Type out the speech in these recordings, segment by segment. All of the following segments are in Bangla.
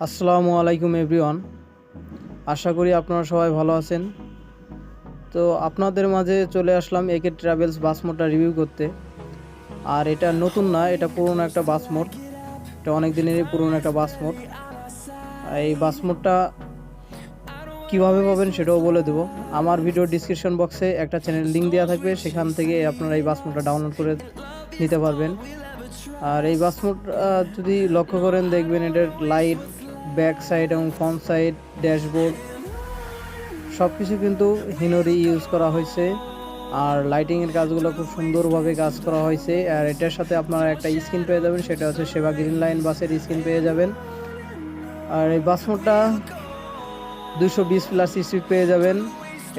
আসসালামু আলাইকুম এভরিওয়ান। আশা করি আপনারা সবাই ভালো আছেন। তো আপনাদের মাঝে চলে আসলাম একে ট্রাভেলস বাস মোডটা রিভিউ করতে। আর এটা নতুন না, এটা পুরনো একটা বাস মোড। এটা অনেক দিনেরই পুরনো একটা বাস মোড। এই বাস মোডটা কীভাবে পাবেন সেটাও বলে দেবো। আমার ভিডিও ডিসক্রিপশন বক্সে একটা চ্যানেল লিঙ্ক দেওয়া থাকবে, সেখান থেকে আপনারা এই বাস মোডটা ডাউনলোড করে নিতে পারবেন। আর এই বাস মোড যদি লক্ষ্য করেন দেখবেন এটার লাইট, ব্যাক সাইড এবং ফ্রন্ট সাইড, ড্যাশবোর্ড সব কিছু কিন্তু হিনোরি ইউজ করা হয়েছে। আর লাইটিংয়ের কাজগুলো খুব সুন্দরভাবে কাজ করা হয়েছে। আর এটার সাথে আপনারা একটা স্ক্রিন পেয়ে যাবেন, সেটা হচ্ছে সেবা গ্রিন লাইন বাসের স্ক্রিন পেয়ে যাবেন। আর এই বাস মোডটা 220+ স্পিড পেয়ে যাবেন,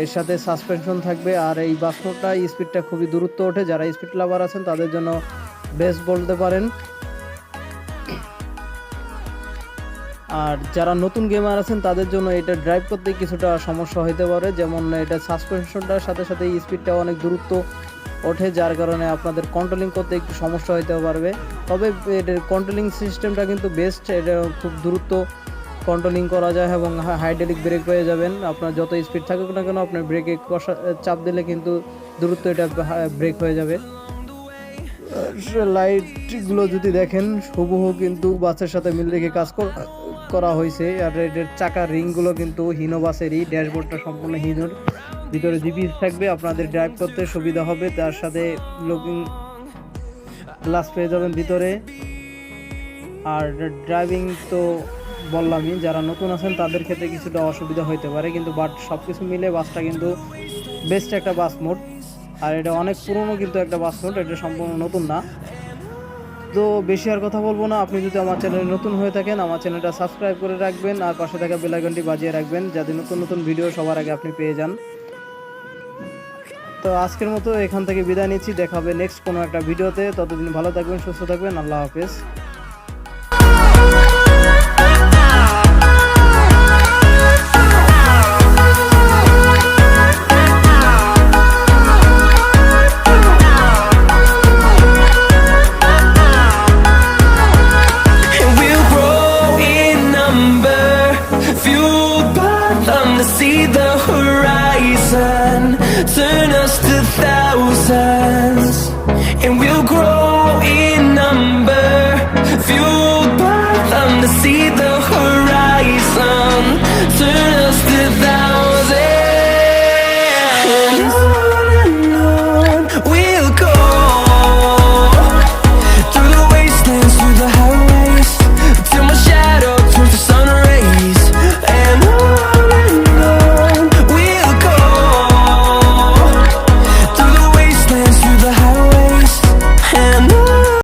এর সাথে সাসপেনশন থাকবে। আর এই বাস মোডটা স্পিডটা খুবই দূরত্ব ওঠে, যারা স্পিড লাভার আছেন তাদের জন্য বেস্ট বলতে পারেন। আর যারা নতুন গেমার আছেন তাদের জন্য এটা ড্রাইভ করতে কিছুটা সমস্যা হতে পারে, যেমন এটা সাসপেনশনটার সাথে সাথে স্পিডটা অনেক দূরত্ব ওঠে, যার কারণে আপনাদের কন্ট্রোলিং করতে একটু সমস্যা হতে পারবে। তবে এটার কন্ট্রোলিং সিস্টেমটা কিন্তু বেস্ট, এটা খুব দূরত্ব কন্ট্রোলিং করা যায় এবং হাইড্রোলিক ব্রেক পেয়ে যাবেন। আপনার যত স্পিড থাকুক না কেন আপনার ব্রেকে চাপ দিলে কিন্তু দূরত্ব এটা ব্রেক হয়ে যাবে। লাইটগুলো যদি দেখেন হুবহু কিন্তু বাসের সাথে মিল রেখে কাজ করা হয়েছে। আর এটার চাকার রিংগুলো কিন্তু হিনো বাসেরই, ড্যাশবোর্ডটা সম্পূর্ণ হিনোর, ভিতরে জিপিএস থাকবে, আপনাদের ড্রাইভ করতে সুবিধা হবে। তার সাথে লুকিং গ্লাস পেয়ে যাবেন ভিতরে। আর ড্রাইভিং তো বললামই, যারা নতুন আছেন তাদের ক্ষেত্রে কিছুটা অসুবিধা হতে পারে, কিন্তু বাট সব কিছু মিলে বাসটা কিন্তু বেস্ট একটা বাস মোড। আর এটা অনেক পুরনো কিন্তু একটা বাস মোড, এটা সম্পূর্ণ নতুন না। তো বেশি আর কথা বলবো না। আপনি যদি আমার চ্যানেলে নতুন হয়ে থাকেন আমার চ্যানেলটা সাবস্ক্রাইব করে রাখবেন, আর পাশে থাকা বেল আইকনটি বাজিয়ে রাখবেন যাতে নতুন নতুন ভিডিও সবার আগে আপনি পেয়ে যান। তো আজকের মতো এখান থেকে বিদায় নিচ্ছি, দেখা হবে নেক্সট কোনো একটা ভিডিওতে। ততদিন ভালো থাকবেন, সুস্থ থাকবেন, আল্লাহ হাফেজ।